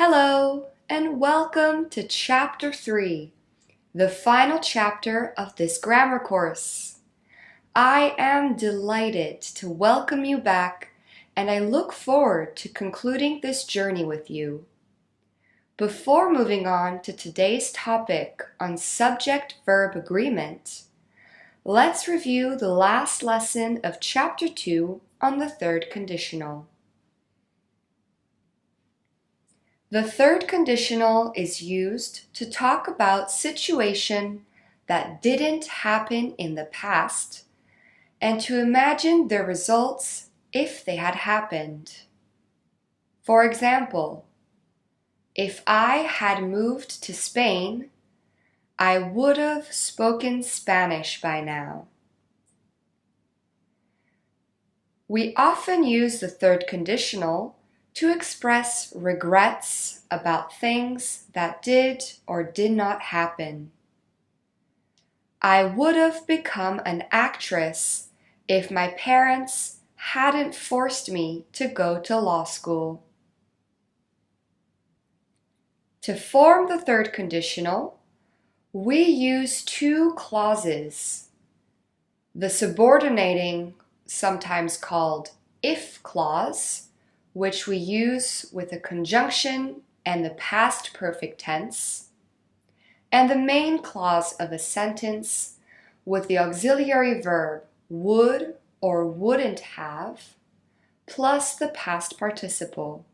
Hello, and welcome to Chapter 3, the final chapter of this grammar course. I am delighted to welcome you back, and I look forward to concluding this journey with you. Before moving on to today's topic on subject-verb agreement, let's review the last lesson of Chapter 2 on the third conditional. The third conditional is used to talk about situation that didn't happen in the past and to imagine their results if they had happened. For example, if I had moved to Spain, I would have spoken Spanish by now. We often use the third conditional to express regrets about things that did or did not happen. I would have become an actress if my parents hadn't forced me to go to law school. To form the third conditional, we use two clauses. The subordinating, sometimes called if clause, which we use with a conjunction and the past perfect tense, and the main clause of a sentence with the auxiliary verb would or wouldn't have, plus the past participle.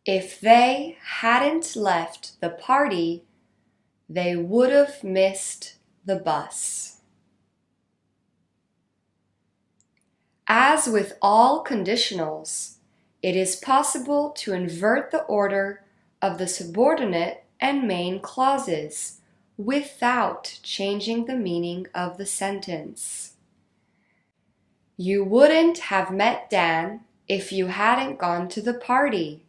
If they hadn't left the party, they would have missed the bus. As with all conditionals, it is possible to invert the order of the subordinate and main clauses without changing the meaning of the sentence. You wouldn't have met Dan if you hadn't gone to the party.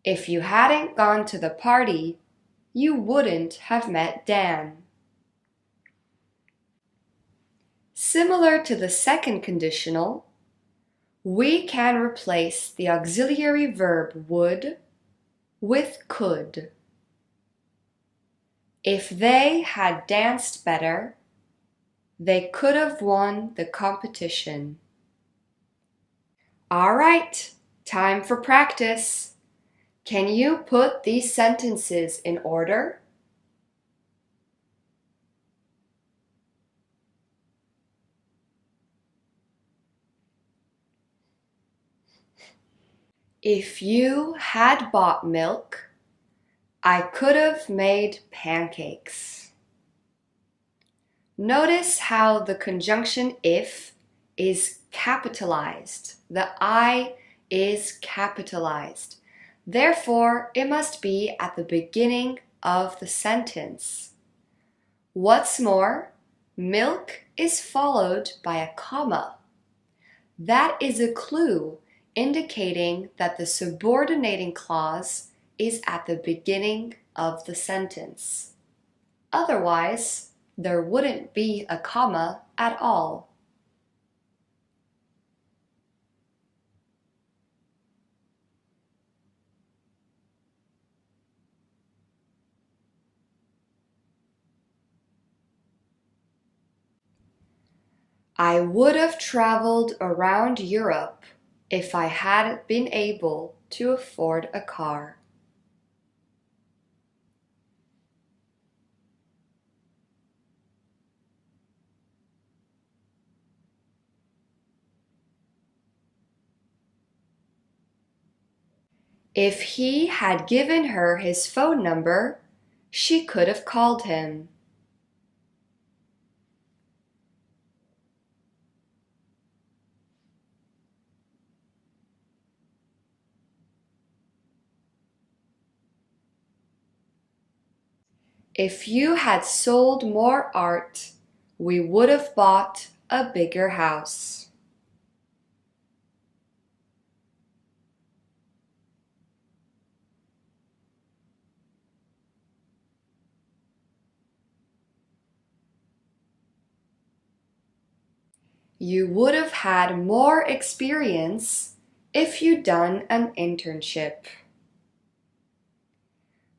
If you hadn't gone to the party, you wouldn't have met Dan. Similar to the second conditional, we can replace the auxiliary verb would with could. If they had danced better, they could have won the competition. All right, time for practice. Can you put these sentences in order? If you had bought milk, I could have made pancakes. Notice how the conjunction if is capitalized. The I is capitalized. Therefore, it must be at the beginning of the sentence. What's more, milk is followed by a comma. That is a clue indicating that the subordinating clause is at the beginning of the sentence. Otherwise, there wouldn't be a comma at all. I would have traveled around Europe if I hadn't been able to afford a car. If he had given her his phone number, she could have called him. If you had sold more art, we would have bought a bigger house. You would have had more experience if you've done an internship.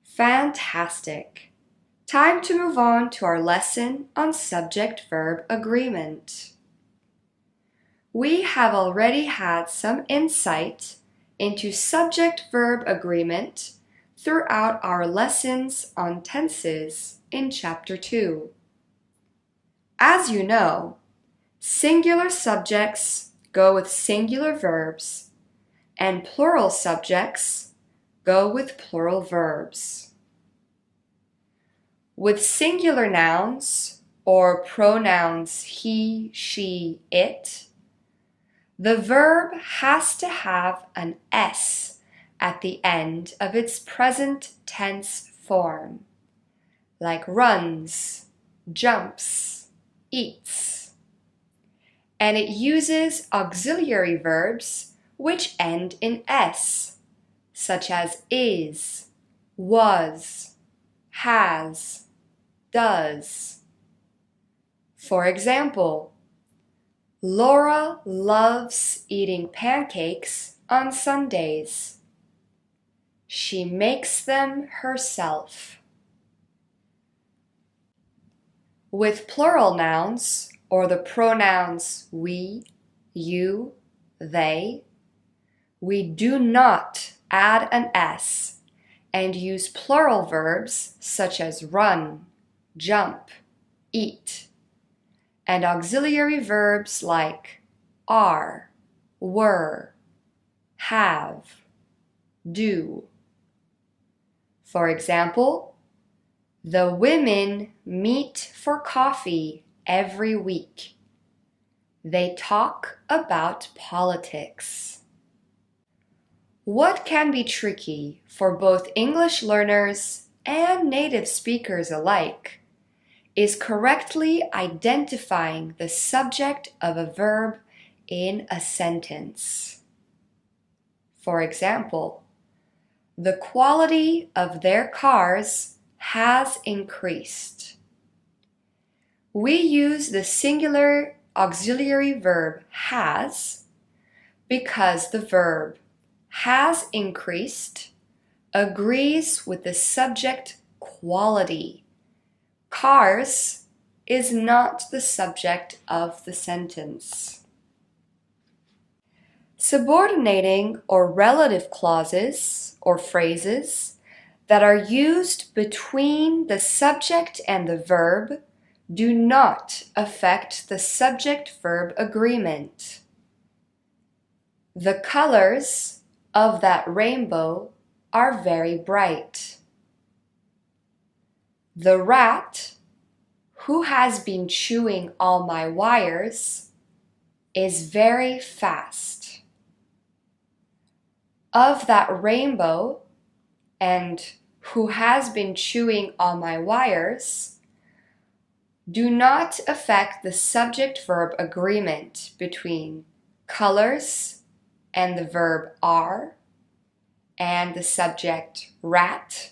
Fantastic! Time to move on to our lesson on subject-verb agreement. We have already had some insight into subject-verb agreement throughout our lessons on tenses in Chapter 2. As you know, singular subjects go with singular verbs and plural subjects go with plural verbs. With singular nouns or pronouns he, she, it, the verb has to have an S at the end of its present tense form, like runs, jumps, eats. And it uses auxiliary verbs which end in S, such as is, was, has, does. For example, Laura loves eating pancakes on Sundays. She makes them herself. With plural nouns, or the pronouns we, you, they, we do not add an S and use plural verbs such as run, jump, eat, and auxiliary verbs like are, were, have, do. For example, the women meet for coffee every week. They talk about politics. What can be tricky for both English learners and native speakers alike is correctly identifying the subject of a verb in a sentence. For example, the quality of their cars has increased. We use the singular auxiliary verb has because the verb has increased agrees with the subject quality. Cars is not the subject of the sentence. Subordinating or relative clauses or phrases that are used between the subject and the verb do not affect the subject-verb agreement. The colors of that rainbow are very bright. The rat, who has been chewing all my wires, is very fast. Of that rainbow and who has been chewing all my wires do not affect the subject-verb agreement between colors and the verb are and the subject rat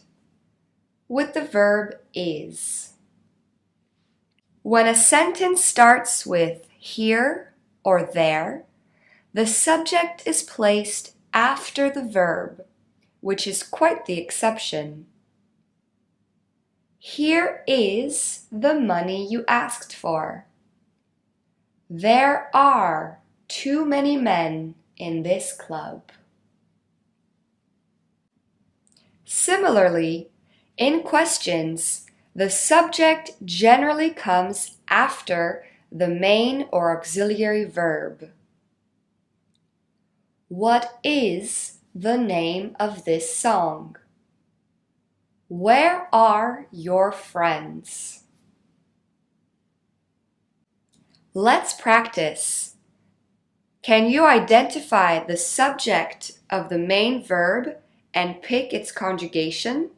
with the verb is. When a sentence starts with here or there, the subject is placed after the verb, which is quite the exception. Here is the money you asked for. There are too many men in this club. Similarly, in questions, the subject generally comes after the main or auxiliary verb. What is the name of this song? Where are your friends? Let's practice. Can you identify the subject of the main verb and pick its conjugation?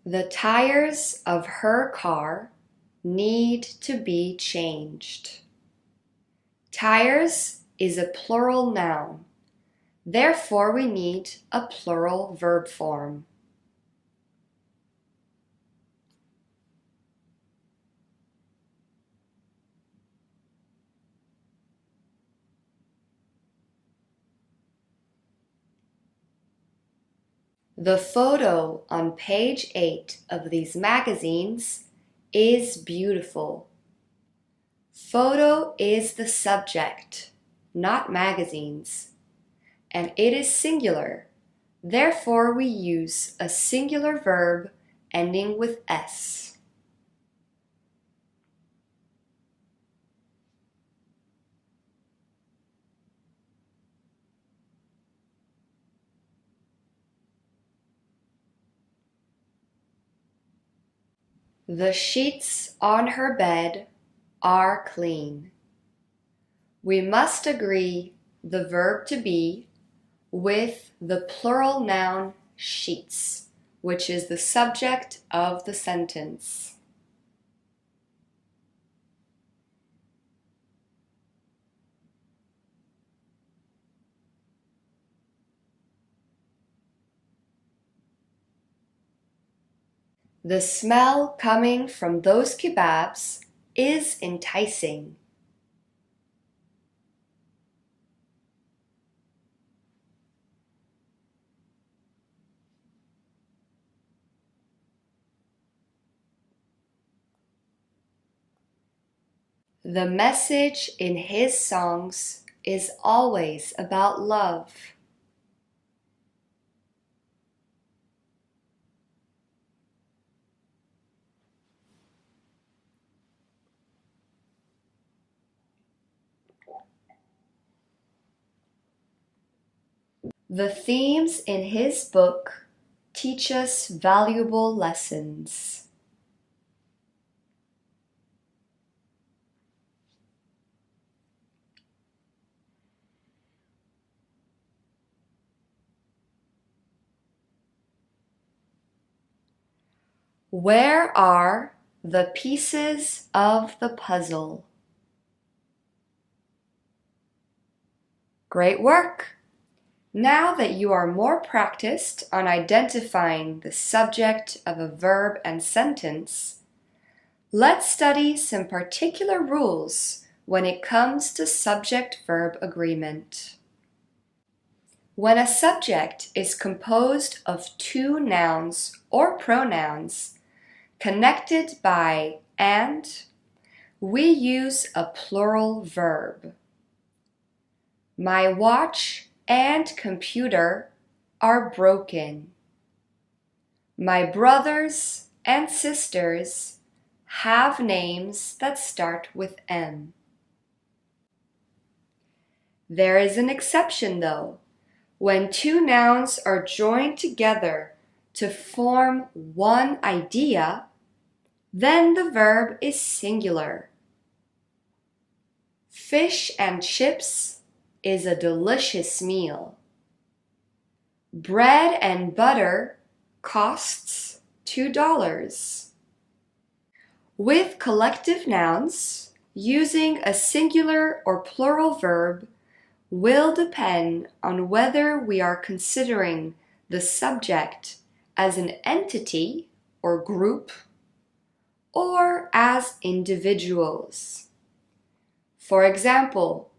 The tires of her car need to be changed. Tires is a plural noun. Therefore, we need a plural verb form. The photo on page 8 of these magazines is beautiful. Photo is the subject, not magazines, and it is singular. Therefore, we use a singular verb ending with S. The sheets on her bed are clean. We must agree the verb to be with the plural noun sheets, which is the subject of the sentence. The smell coming from those kebabs is enticing. The message in his songs is always about love. The themes in his book teach us valuable lessons. Where are the pieces of the puzzle? Great work! Now that you are more practiced on identifying the subject of a verb and sentence, let's study some particular rules when it comes to subject-verb agreement. When a subject is composed of two nouns or pronouns connected by and, we use a plural verb. My watch and computer are broken. My brothers and sisters have names that start with M. There is an exception though. When two nouns are joined together to form one idea, then the verb is singular. Fish and chips is a delicious meal. Bread and butter costs $2. With collective nouns, using a singular or plural verb will depend on whether we are considering the subject as an entity or group or as individuals. For example,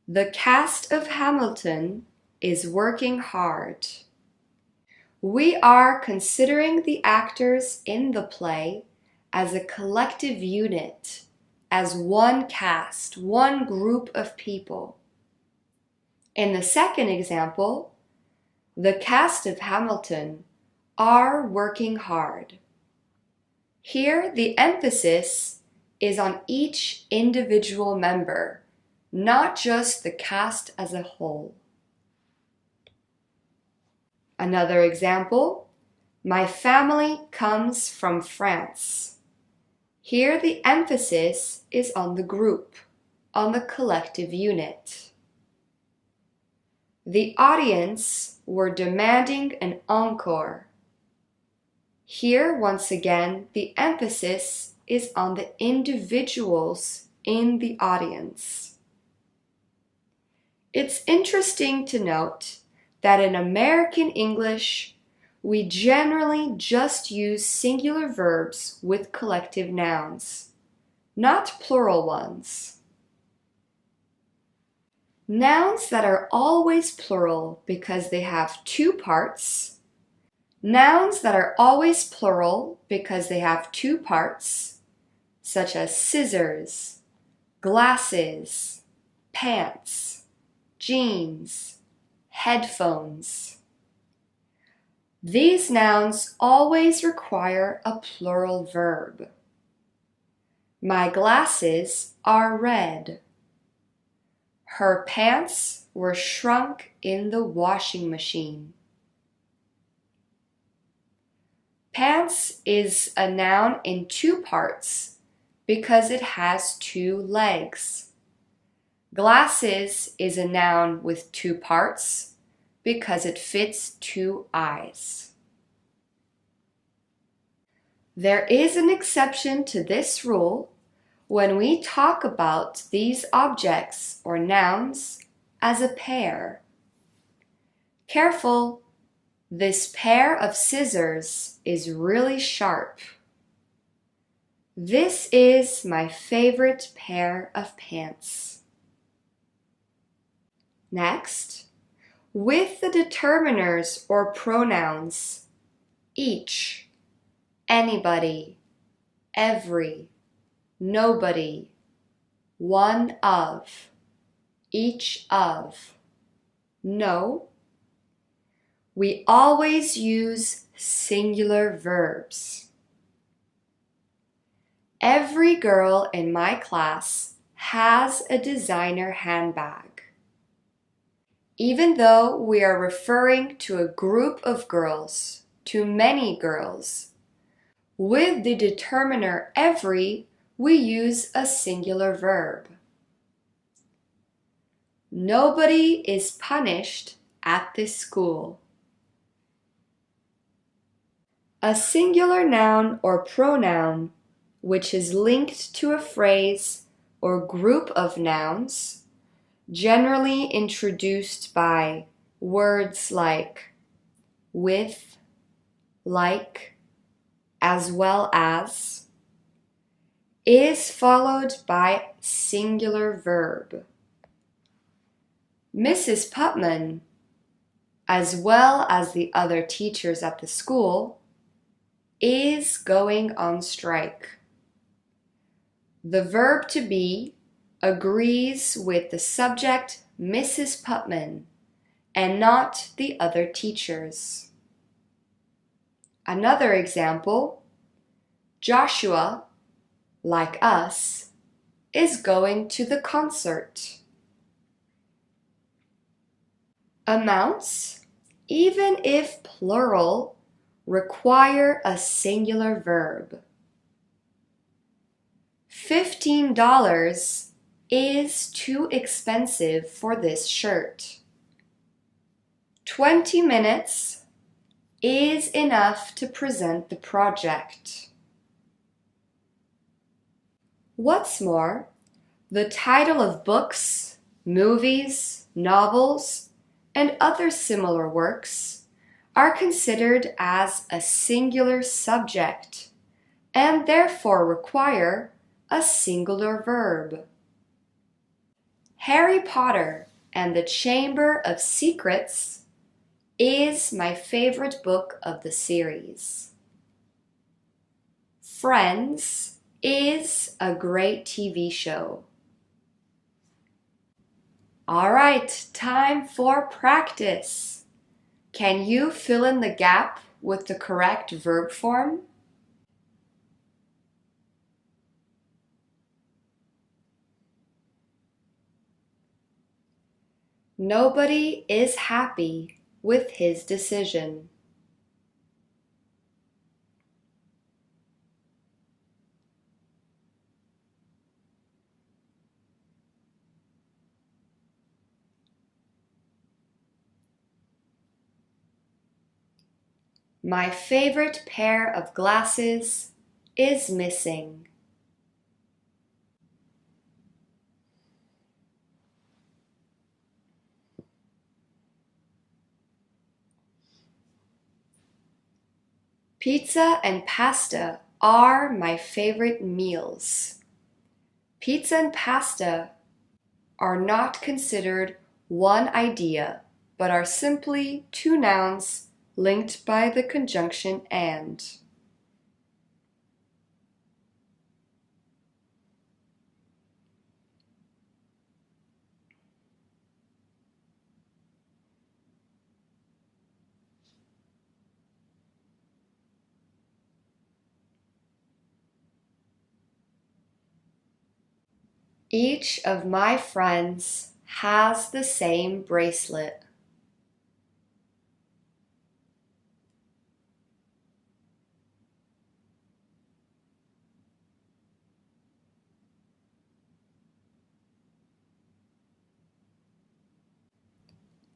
the cast of Hamilton is working hard. We are considering the actors in the play as a collective unit, as one cast, one group of people. In the second example, the cast of Hamilton are working hard. Here, the emphasis is on each individual member, not just the cast as a whole. Another example, my family comes from France. Here, the emphasis is on the group, on the collective unit. The audience were demanding an encore. Here, once again, the emphasis is on the individuals in the audience. It's interesting to note that in American English, we generally just use singular verbs with collective nouns, not plural ones. Nouns that are always plural because they have two parts, Nouns that are always plural because they have two parts, such as scissors, glasses, pants, jeans, headphones. These nouns always require a plural verb. My glasses are red. Her pants were shrunk in the washing machine. Pants is a noun in two parts because it has two legs. Glasses is a noun with two parts because it fits two eyes. There is an exception to this rule when we talk about these objects or nouns as a pair. Careful, this pair of scissors is really sharp. This is my favorite pair of pants. Next, with the determiners or pronouns, each, anybody, every, nobody, one of, each of, no, we always use singular verbs. Every girl in my class has a designer handbag. Even though we are referring to a group of girls, to many girls, with the determiner every, we use a singular verb. Nobody is punished at this school. A singular noun or pronoun, which is linked to a phrase or group of nouns, generally introduced by words like with, like, as well as, is followed by singular verb. Mrs. Putman, as well as the other teachers at the school, is going on strike. The verb to be agrees with the subject Mrs. Putman and not the other teachers. Another example, Joshua, like us, is going to the concert. Amounts, even if plural, require a singular verb. $15 is too expensive for this shirt. 20 minutes is enough to present the project. What's more, the title of books, movies, novels, and other similar works are considered as a singular subject and therefore require a singular verb. Harry Potter and the Chamber of Secrets is my favorite book of the series. Friends is a great TV show. All right, time for practice. Can you fill in the gap with the correct verb form? Nobody is happy with his decision. My favorite pair of glasses is missing. Pizza and pasta are my favorite meals. Pizza and pasta are not considered one idea, but are simply two nouns linked by the conjunction and. Each of my friends has the same bracelet.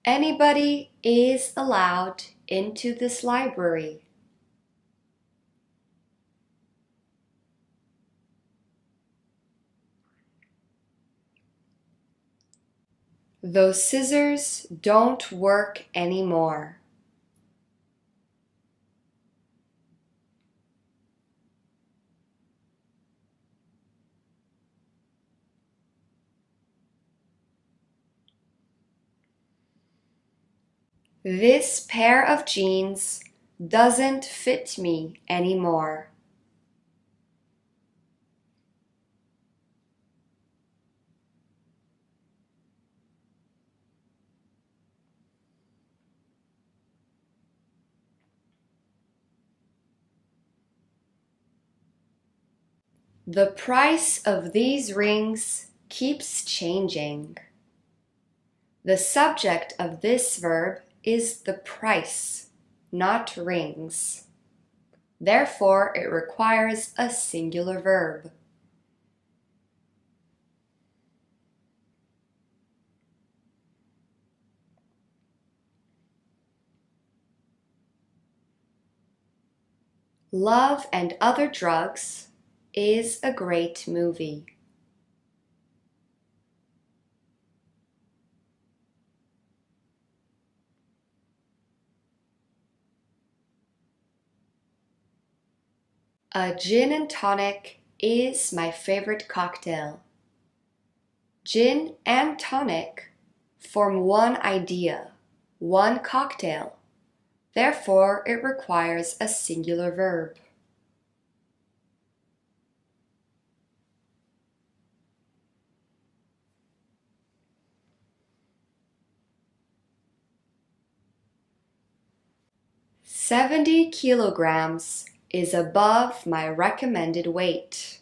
Anybody is allowed into this library. Those scissors don't work anymore. This pair of jeans doesn't fit me anymore. The price of these rings keeps changing. The subject of this verb is the price, not rings. Therefore, it requires a singular verb. Love and Other Drugs is a great movie. A gin and tonic is my favorite cocktail. Gin and tonic form one idea, one cocktail. Therefore, it requires a singular verb. "70 kilograms is above my recommended weight."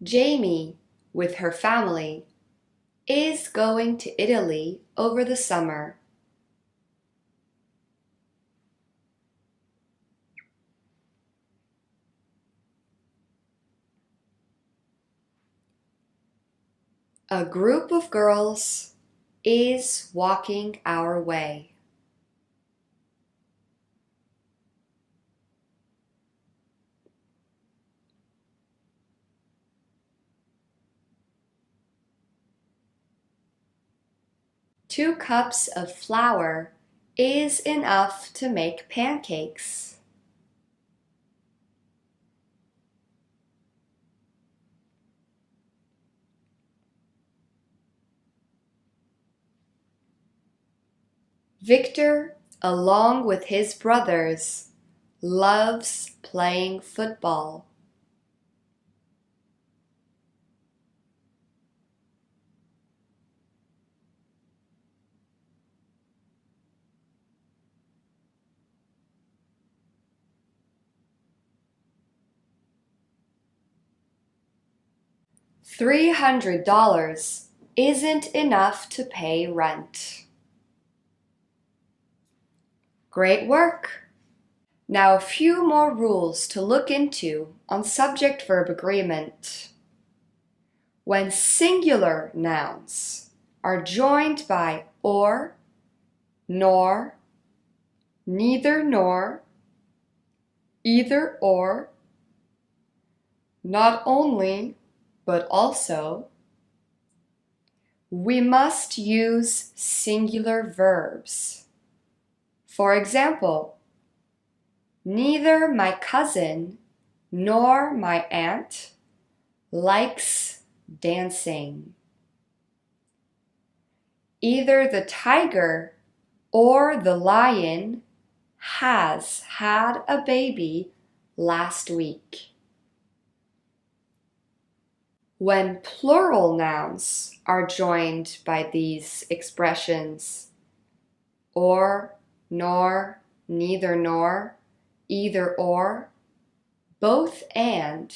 Jamie, with her family, is going to Italy over the summer. A group of girls is walking our way. Two cups of flour is enough to make pancakes. Victor, along with his brothers, loves playing football. $300 isn't enough to pay rent. Great work! Now a few more rules to look into on subject-verb agreement. When singular nouns are joined by or, nor, neither nor, either or, not only, but also, we must use singular verbs. For example, Neither my cousin nor my aunt likes dancing. Either the tiger or the lion has had a baby last week. When plural nouns are joined by these expressions, or, nor, neither nor, either or, both and,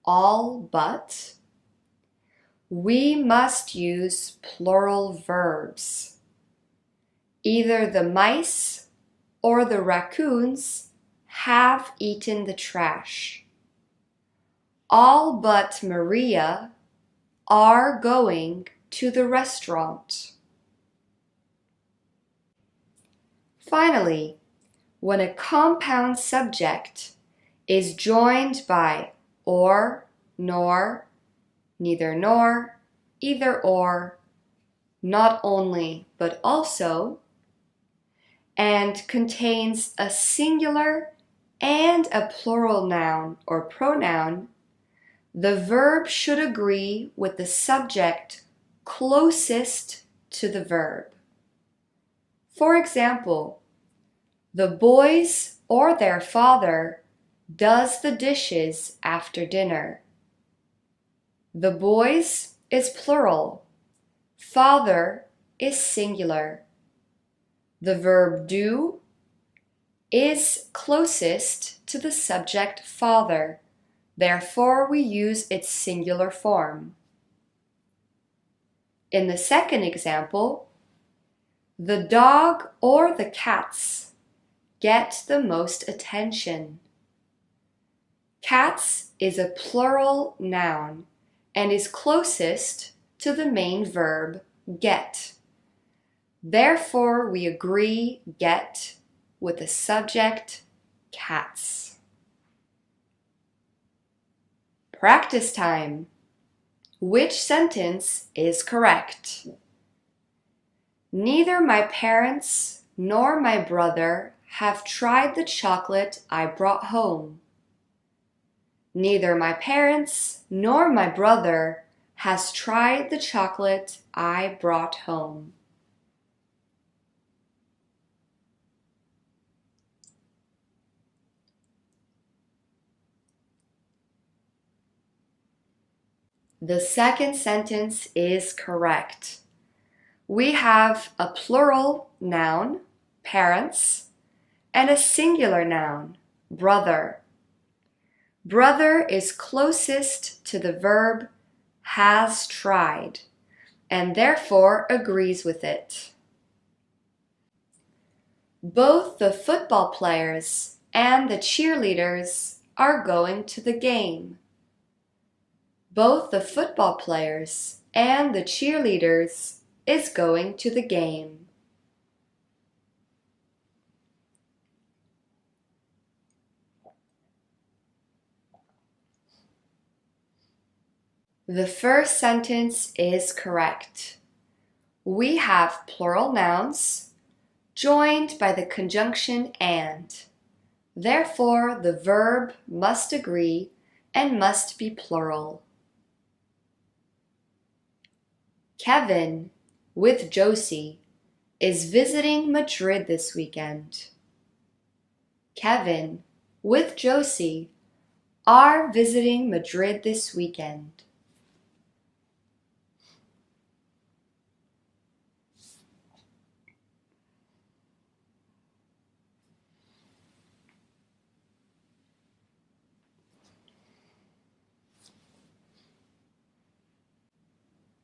all but, we must use plural verbs. Either the mice or the raccoons have eaten the trash. All but Maria are going to the restaurant. Finally, when a compound subject is joined by or, nor, neither nor, either or, not only but also, and contains a singular and a plural noun or pronoun, the verb should agree with the subject closest to the verb. For example, the boys or their father does the dishes after dinner. The boys is plural. Father is singular. The verb do is closest to the subject father. Therefore, we use its singular form. In the second example, the dog or the cats get the most attention. Cats is a plural noun and is closest to the main verb get. Therefore, we agree get with the subject cats. Practice time. Which sentence is correct? Neither my parents nor my brother have tried the chocolate I brought home. Neither my parents nor my brother has tried the chocolate I brought home. The second sentence is correct. We have a plural noun, parents, and a singular noun, brother. Brother is closest to the verb has tried, and therefore agrees with it. Both the football players and the cheerleaders are going to the game. Both the football players and the cheerleaders is going to the game. The first sentence is correct. We have plural nouns joined by the conjunction and. Therefore, the verb must agree and must be plural. Kevin, with Josie, is visiting Madrid this weekend. Kevin, with Josie, are visiting Madrid this weekend.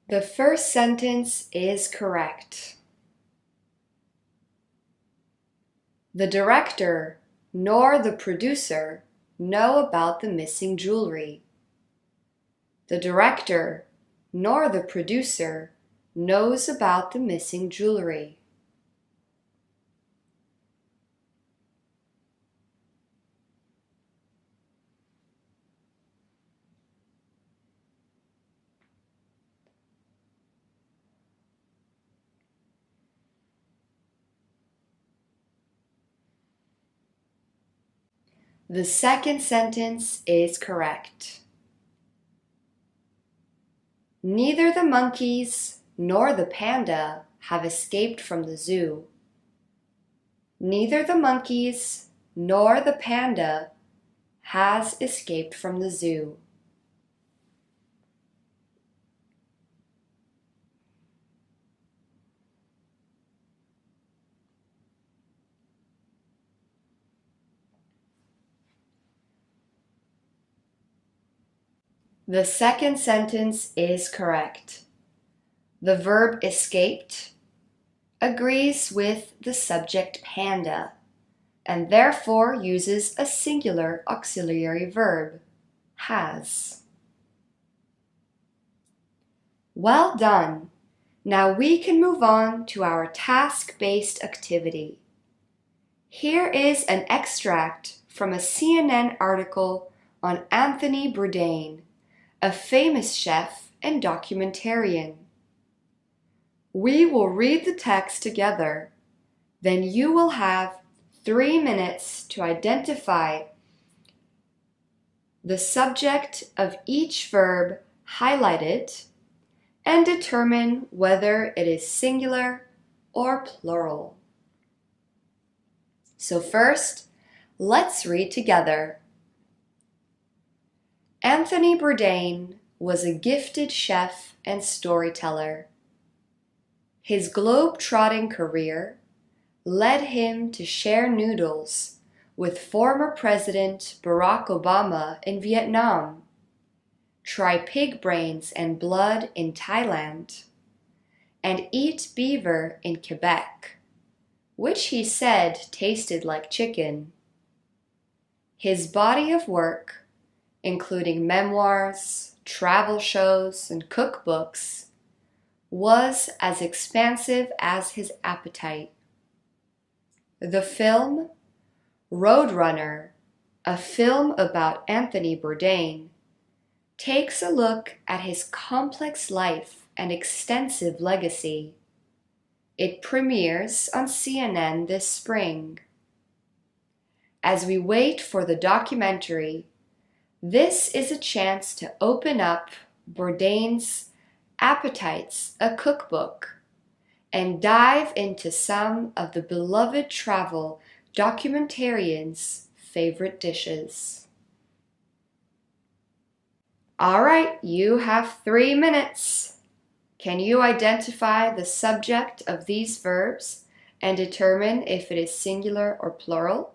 The first sentence is correct. The director nor the producer know about the missing jewelry. The director nor the producer knows about the missing jewelry. The second sentence is correct. Neither the monkeys nor the panda have escaped from the zoo. Neither the monkeys nor the panda has escaped from the zoo. The second sentence is correct. The verb escaped agrees with the subject panda and therefore uses a singular auxiliary verb, has. Well done! Now we can move on to our task-based activity. Here is an extract from a CNN article on Anthony Bourdain, a famous chef and documentarian. We will read the text together. Then you will have 3 minutes to identify the subject of each verb highlighted and determine whether it is singular or plural. So first, let's read together. Anthony Bourdain was a gifted chef and storyteller. His globe-trotting career led him to share noodles with former President Barack Obama in Vietnam, try pig brains and blood in Thailand, and eat beaver in Quebec, which he said tasted like chicken. His body of work, including memoirs, travel shows, and cookbooks, was as expansive as his appetite. The film Roadrunner, a film about Anthony Bourdain, takes a look at his complex life and extensive legacy. It premieres on CNN this spring. As we wait for the documentary, this is a chance to open up Bourdain's Appetites, a cookbook, and dive into some of the beloved travel documentarian's favorite dishes. All right, you have 3 minutes. Can you identify the subject of these verbs and determine if it is singular or plural?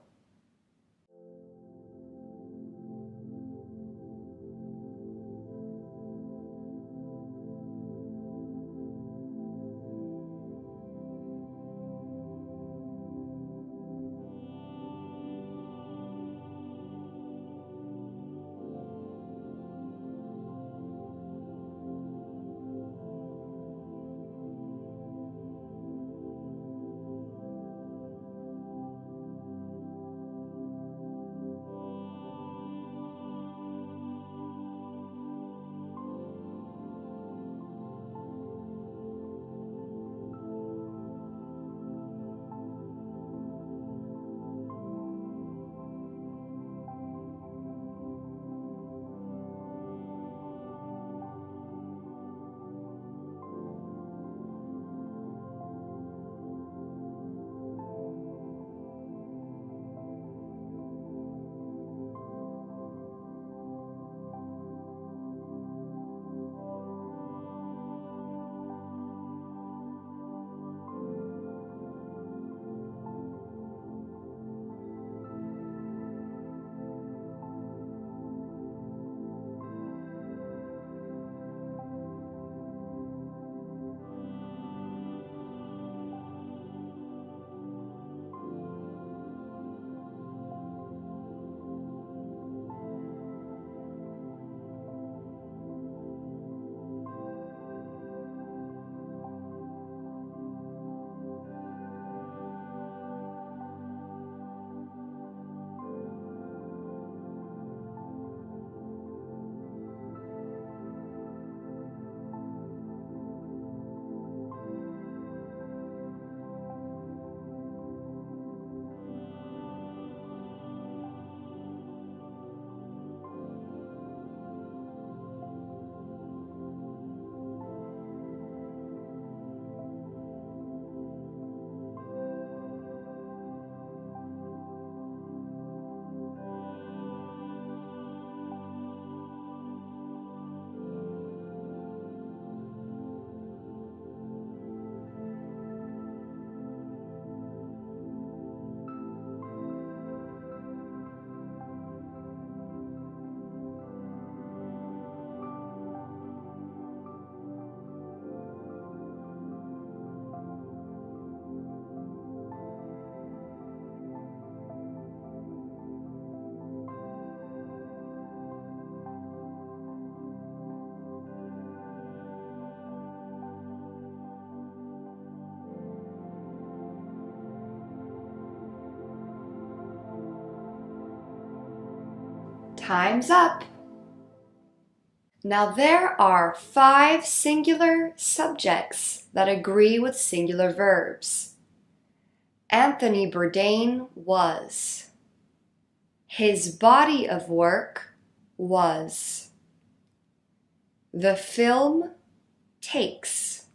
Time's up! Now there are 5 singular subjects that agree with singular verbs. Anthony Bourdain was. His body of work was. The film takes.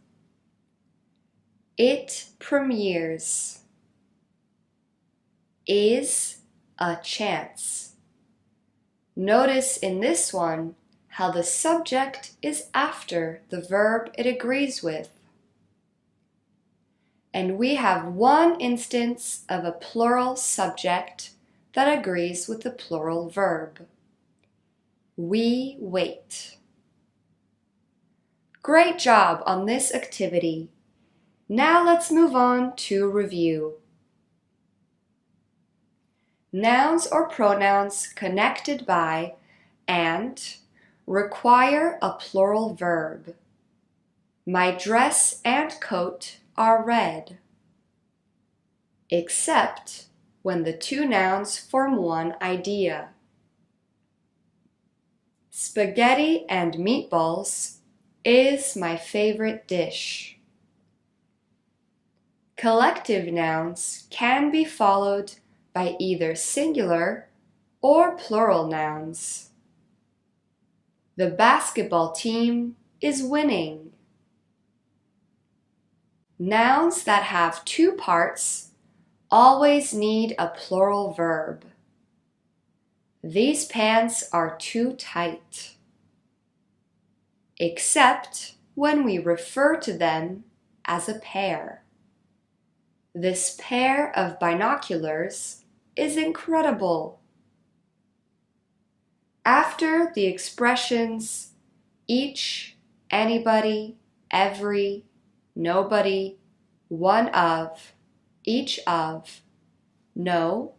It premieres. Is a chance. Notice in this one how the subject is after the verb it agrees with. And we have one instance of a plural subject that agrees with the plural verb. We wait. Great job on this activity. Now let's move on to review. Nouns or pronouns connected by and require a plural verb. My dress and coat are red. Except when the 2 nouns form one idea. Spaghetti and meatballs is my favorite dish. Collective nouns can be followed by either singular or plural nouns. The basketball team is winning. Nouns that have 2 parts always need a plural verb. These pants are too tight. Except when we refer to them as a pair. This pair of binoculars is incredible. After the expressions each, anybody, every, nobody, one of, each of, no,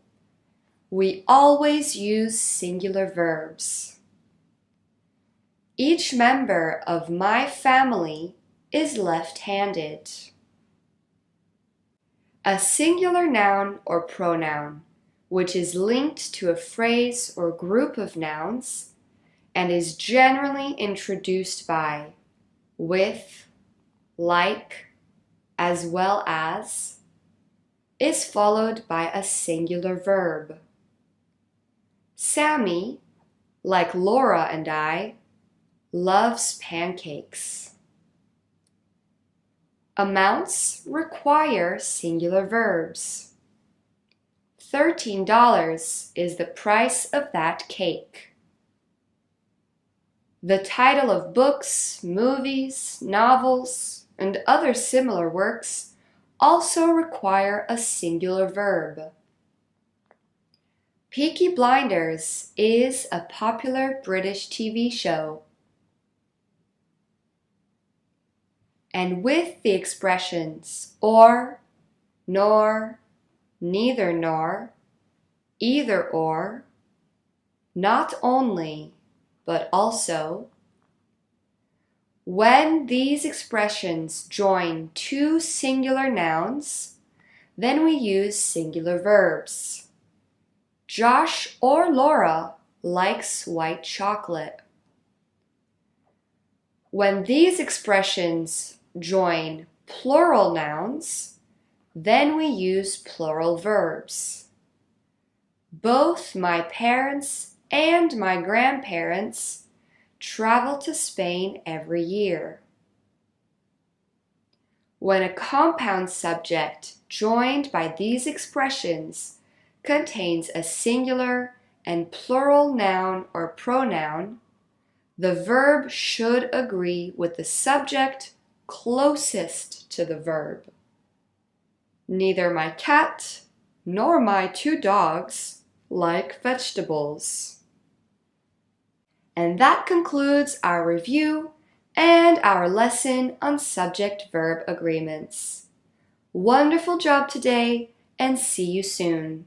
we always use singular verbs. Each member of my family is left-handed. A singular noun or pronoun, which is linked to a phrase or group of nouns and is generally introduced by with, like, as well as, is followed by a singular verb. Sammy, like Laura and I, loves pancakes. Amounts require singular verbs. $13 is the price of that cake. The title of books, movies, novels, and other similar works also require a singular verb. Peaky Blinders is a popular British TV show. And with the expressions or, nor, neither nor, either or, not only, but also, when these expressions join 2 singular nouns, then we use singular verbs. Josh or Laura likes white chocolate. When these expressions join plural nouns, then we use plural verbs. Both my parents and my grandparents travel to Spain every year. When a compound subject joined by these expressions contains a singular and plural noun or pronoun, the verb should agree with the subject closest to the verb. Neither my cat nor my 2 dogs like vegetables. And that concludes our review and our lesson on subject-verb agreements. Wonderful job today, and see you soon.